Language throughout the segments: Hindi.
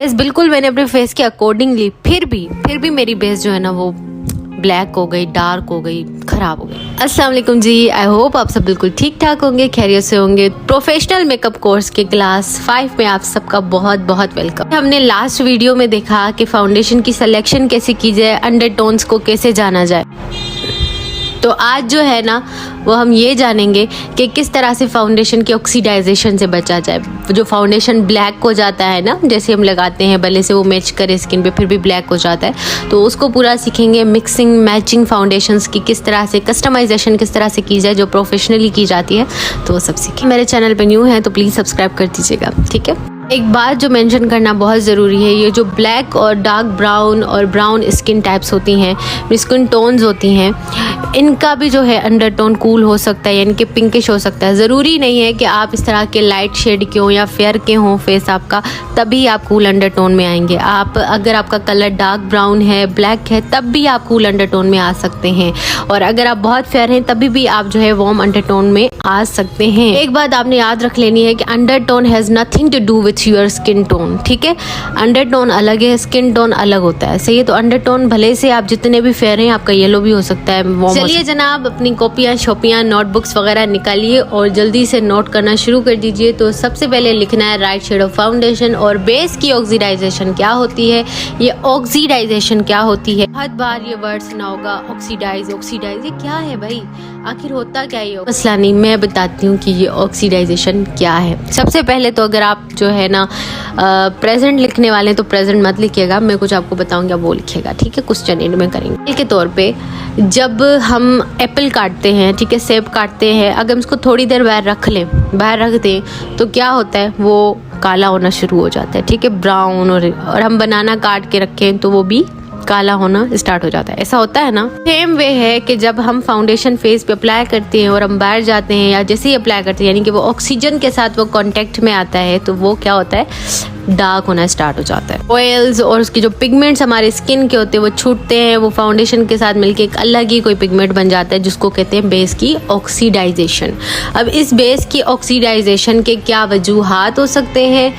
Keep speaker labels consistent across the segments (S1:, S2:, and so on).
S1: इस बिल्कुल मैंने अपने फेस के अकॉर्डिंग ली, फिर भी मेरी बेस जो है ना वो ब्लैक हो गई, डार्क हो गई, खराब हो गई। अस्सलाम वालेकुम जी, आई होप आप सब बिल्कुल ठीक ठाक होंगे, खैरियत से होंगे। प्रोफेशनल मेकअप कोर्स के क्लास 5 में आप सबका बहुत बहुत वेलकम। हमने लास्ट वीडियो में देखा कि फाउंडेशन की सिलेक्शन कैसे की जाए, अंडरटोन्स को कैसे जाना जाए। तो आज जो है ना वो हम ये जानेंगे कि किस तरह से फाउंडेशन के ऑक्सीडाइजेशन से बचा जाए। जो फाउंडेशन ब्लैक हो जाता है ना, जैसे हम लगाते हैं भले से वो मैच करे स्किन पे, फिर भी ब्लैक हो जाता है, तो उसको पूरा सीखेंगे। मिक्सिंग मैचिंग फाउंडेशंस की किस तरह से, कस्टमाइजेशन किस तरह से की जाए जो प्रोफेशनली की जाती है, तो वो सब सीखें। मेरे चैनल पे न्यू है तो प्लीज़ सब्सक्राइब कर दीजिएगा, ठीक है। एक बात जो मेंशन करना बहुत ज़रूरी है, ये जो ब्लैक और डार्क ब्राउन और ब्राउन स्किन टाइप्स होती हैं, स्किन टोन्स होती हैं, इनका भी जो है अंडरटोन कूल हो सकता है, यानी कि पिंकिश हो सकता है। ज़रूरी नहीं है कि आप इस तरह के लाइट शेड के हों या फेयर के हों फेस आपका, तभी आप कूल अंडरटोन में आएंगे। आप अगर आपका कलर डार्क ब्राउन है, ब्लैक है, तब भी आप कूल अंडरटोन में आ सकते हैं। और अगर आप बहुत फेयर हैं तभी भी आप जो है वार्म अंडरटोन में आ सकते हैं। एक बात आपने याद रख लेनी है कि undertone has nothing to do with your skin tone, ठीक है। अंडरटोन अलग है, स्किन टोन अलग होता है, सही है। तो अंडरटोन भले से आप जितने भी फेयर हैं, आपका येलो भी हो सकता है, वार्म। चलिए जनाब, अपनी कॉपियाँ शॉपियाँ नोटबुक्स वगैरह निकालिए और जल्दी से नोट करना शुरू कर दीजिए। तो सबसे पहले लिखना है राइट शेड ऑफ फाउंडेशन और बेस की ऑक्सीडाइजेशन क्या होती है। ये ऑक्सीडाइजेशन क्या होती है, बहुत बार ये वर्ड सुना होगा, ऑक्सीडाइज ऑक्सीडाइज, ये क्या है भाई, आखिर होता क्या है? मसला नहीं, मैं बताती हूँ कि ये ऑक्सीडाइजेशन क्या है। सबसे पहले तो अगर आप जो है ना प्रेजेंट लिखने वाले हैं तो प्रेजेंट मत लिखिएगा, मैं कुछ आपको बताऊंगा वो लिखिएगा, ठीक है। क्वेश्चन एंड में करेंगे के तौर पे। जब हम एप्पल काटते हैं, ठीक है, सेब काटते हैं, अगर हम इसको थोड़ी देर बाहर रख दें तो क्या होता है, वो काला होना शुरू हो जाता है, ठीक है, ब्राउन। और हम बनाना काट के रखें तो वो भी काला होना स्टार्ट हो जाता है, ऐसा होता है ना। सेम वे है कि जब हम फाउंडेशन फेस पे अप्लाई करते हैं और हम बाहर जाते हैं या जैसे ही अप्लाई करते हैं, यानी कि वो ऑक्सीजन के साथ वो कांटेक्ट में आता है, तो वो क्या होता है, डार्क होना स्टार्ट हो जाता है। ऑयल्स और उसके जो पिगमेंट्स हमारे स्किन के होते हैं वो छूटते हैं, वो फाउंडेशन के साथ मिलके एक अलग ही कोई पिगमेंट बन जाता है, जिसको कहते हैं बेस की ऑक्सीडाइजेशन। अब इस बेस की ऑक्सीडाइजेशन के क्या वजूहात हो सकते हैं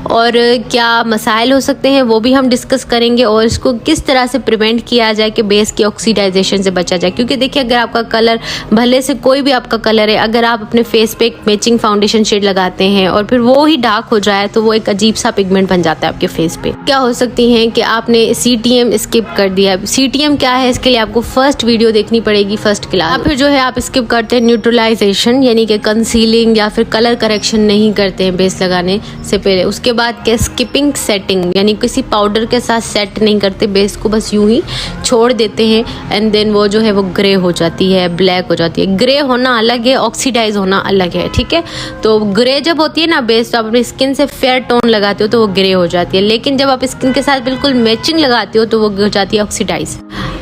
S1: और क्या मसाइल हो सकते हैं, वो भी हम डिस्कस करेंगे। और इसको किस तरह से प्रिवेंट किया जाए कि बेस की ऑक्सीडाइजेशन से बचा जाए। क्योंकि देखिए, अगर आपका कलर भले से कोई भी आपका कलर है, अगर आप अपने फेस पे एक मैचिंग फाउंडेशन शेड लगाते हैं और फिर वो ही डार्क हो जाए, तो वो एक अजीब सा पिगमेंट बन जाता है आपके फेस पे। क्या हो सकती हैं कि आपने CTM स्किप कर दिया। CTM क्या है, इसके लिए आपको फर्स्ट वीडियो देखनी पड़ेगी, फर्स्ट क्लास। फिर जो है आप स्किप करते हैं न्यूट्रलाइजेशन, यानी कि कंसीलिंग या फिर कलर करेक्शन नहीं करते हैं बेस लगाने से पहले। उसके बाद क्या, स्किपिंग सेटिंग, यानी किसी पाउडर के साथ सेट नहीं करते बेस को, बस यूं ही छोड़ देते हैं एंड देन वो जो है वो ग्रे हो जाती है, ब्लैक हो जाती है। ग्रे होना अलग है, ऑक्सीडाइज होना अलग है, ठीक है। तो ग्रे जब होती है ना बेस, तो आप अपनी स्किन से फेयर टोन लगाते हो तो वो ग्रे हो जाती है, लेकिन जब आप स्किन के साथ बिल्कुल मैचिंग लगाते हो तो वो हो जाती है ऑक्सीडाइज।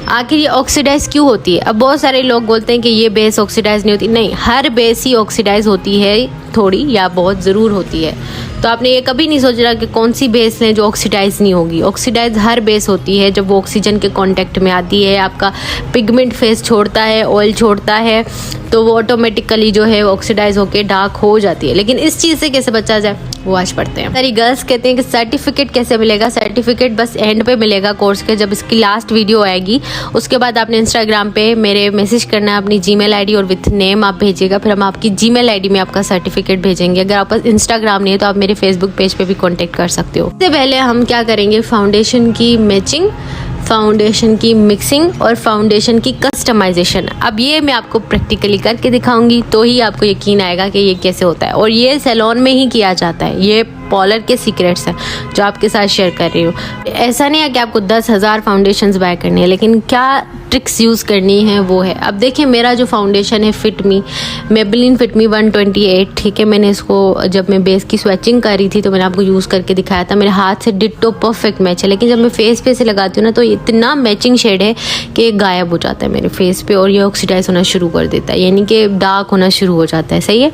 S1: आखिर ये ऑक्सीडाइज क्यों होती है? अब बहुत सारे लोग बोलते हैं कि ये बेस ऑक्सीडाइज नहीं होती। नहीं, हर बेस ही ऑक्सीडाइज होती है, थोड़ी या बहुत ज़रूर होती है। तो आपने ये कभी नहीं सोचा कि कौन सी बेस लें जो ऑक्सीडाइज नहीं होगी। ऑक्सीडाइज हर बेस होती है जब वो ऑक्सीजन के कांटेक्ट में आती है, आपका पिगमेंट फेस छोड़ता है, ऑयल छोड़ता है, तो वो ऑटोमेटिकली जो है ऑक्सीडाइज होकर डार्क हो जाती है। लेकिन इस चीज़ से कैसे बचा जाए वो आज पढ़ते हैं। सारी गर्ल्स कहते हैं कि सर्टिफिकेट कैसे मिलेगा। सर्टिफिकेट बस एंड पे मिलेगा कोर्स के, जब इसकी लास्ट वीडियो आएगी। उसके बाद आपने इंस्टाग्राम पे मेरे मैसेज करना है, अपनी जीमेल आईडी और विथ नेम आप भेजिएगा, फिर हम आपकी जीमेल आईडी में आपका सर्टिफिकेट भेजेंगे। अगर आपका इंस्टाग्राम नहीं है तो आप मेरे फेसबुक पेज पे भी कांटेक्ट कर सकते हो। इससे पहले हम क्या करेंगे, फाउंडेशन की मैचिंग, फाउंडेशन की मिक्सिंग और फाउंडेशन की कस्टमाइजेशन। अब ये मैं आपको प्रैक्टिकली करके दिखाऊंगी, तो ही आपको यकीन आएगा कि ये कैसे होता है। और ये सैलून में ही किया जाता है, ये पॉलर के सीक्रेट्स हैं जो आपके साथ शेयर कर रही हूँ। ऐसा नहीं है कि आपको 10,000 फाउंडेशंस बाय करनी है, लेकिन क्या ट्रिक्स यूज़ करनी है वो है। अब देखिए, मेरा जो फाउंडेशन है फिट मी, मेबेलिन फिट मी 128, ठीक है। मैंने इसको जब मैं बेस की स्वेचिंग कर रही थी तो मैंने आपको यूज़ करके दिखाया था। मेरे हाथ से डिट्टो परफेक्ट मैच है, लेकिन जब मैं फेस पे से लगाती हूँ ना तो इतना मैचिंग शेड है कि गायब हो जाता है मेरे फेस पे और ये ऑक्सीडाइज होना शुरू कर देता है, यानी कि डार्क होना शुरू हो जाता है, सही है।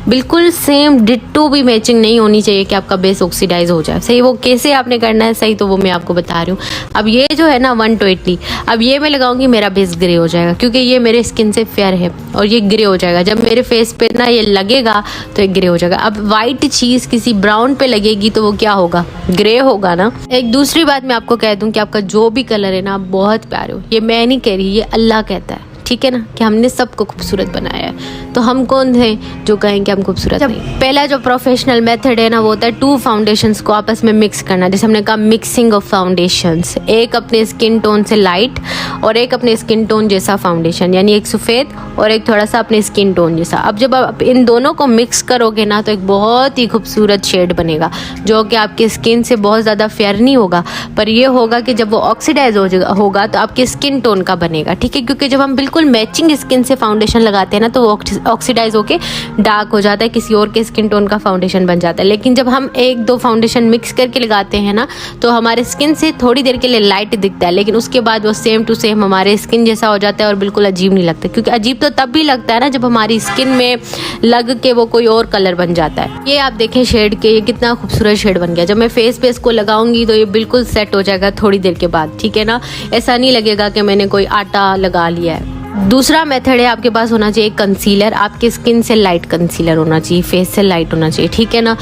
S1: बिल्कुल सेम डिट्टो भी मैचिंग नहीं होनी चाहिए कि आप आपका बेस ऑक्सीडाइज हो जाए। सही वो कैसे आपने करना है सही, तो वो मैं आपको बता रही हूँ। अब ये जो है ना 120, अब ये मैं लगाऊंगी, मेरा बेस ग्रे हो जाएगा क्योंकि ये मेरे स्किन से फेयर है और ये ग्रे हो जाएगा। जब मेरे फेस पे ना ये लगेगा तो ये ग्रे हो जाएगा। अब वाइट चीज़ किसी ब्राउन पे लगेगी तो वो क्या होगा, ग्रे होगा ना। एक दूसरी बात मैं आपको कह दूं कि आपका जो भी कलर है ना, आप बहुत प्यारे हो। ये मैं नहीं कह रही, ये अल्लाह कहता है, ठीक है ना, कि हमने सबको खूबसूरत बनाया है। तो हम कौन हैं जो कहें कि हम खूबसूरत नहीं। पहला जो प्रोफेशनल मेथड है ना, वो होता है 2 फाउंडेशंस को आपस में मिक्स करना। जैसे हमने कहा मिक्सिंग ऑफ फाउंडेशंस, एक अपने स्किन टोन से लाइट और एक अपने स्किन टोन जैसा फाउंडेशन, यानी एक सफ़ेद और एक थोड़ा सा अपने स्किन टोन जैसा। अब जब आप इन दोनों को मिक्स करोगे ना, तो एक बहुत ही खूबसूरत शेड बनेगा जो कि आपकी स्किन से बहुत ज़्यादा फेयर नहीं होगा, पर यह होगा कि जब वो ऑक्सीडाइज होगा तो आपके स्किन टोन का बनेगा, ठीक है। क्योंकि जब हम बिल्कुल मैचिंग स्किन से फाउंडेशन लगाते हैं ना, तो वो ऑक्सीडाइज होके डार्क हो जाता है, किसी और के स्किन टोन का फाउंडेशन बन जाता है। लेकिन जब हम 1-2 फाउंडेशन मिक्स करके लगाते हैं ना, तो हमारे स्किन से थोड़ी देर के लिए लाइट दिखता है, लेकिन उसके बाद वो सेम टू सेम हमारे स्किन जैसा हो जाता है और बिल्कुल अजीब नहीं लगता। क्योंकि अजीब तो तब भी लगता है ना जब हमारी स्किन में लग के वो कोई और कलर बन जाता है। ये आप देखें शेड के, ये कितना खूबसूरत शेड बन गया। जब मैं फेस पे इसको लगाऊंगी तो ये बिल्कुल सेट हो जाएगा थोड़ी देर के बाद, ठीक है ना। ऐसा नहीं लगेगा कि मैंने कोई आटा लगा लिया है। दूसरा मेथड है, आपके पास होना चाहिए कंसीलर। आपकी स्किन से लाइट कंसीलर होना चाहिए, फेस से लाइट होना चाहिए, ठीक है ना।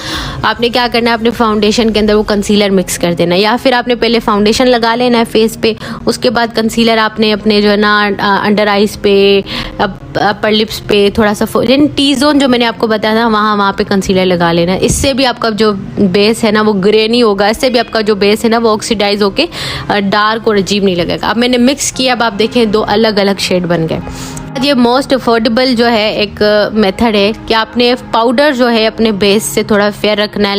S1: आपने क्या करना है, अपने फाउंडेशन के अंदर वो कंसीलर मिक्स कर देना, या फिर आपने पहले फाउंडेशन लगा लेना है फेस पे, उसके बाद कंसीलर आपने अपने जो है ना अंडर आइज पे, अपर लिप्स पे, थोड़ा सा टी जोन जो मैंने आपको बताया था वहाँ पे कंसीलर लगा लेना है। इससे भी आपका जो बेस है ना वो ग्रे नहीं होगा, इससे भी आपका जो बेस है ना वो ऑक्सीडाइज होके डार्क और अजीब नहीं लगेगा। अब मैंने मिक्स किया, अब आप देखें 2 अलग अलग शेड बन गए। ये मोस्ट अफोर्डेबल जो है एक मेथड है कि आपने पाउडर जो है अपने बेस से थोड़ा फेयर रखना है।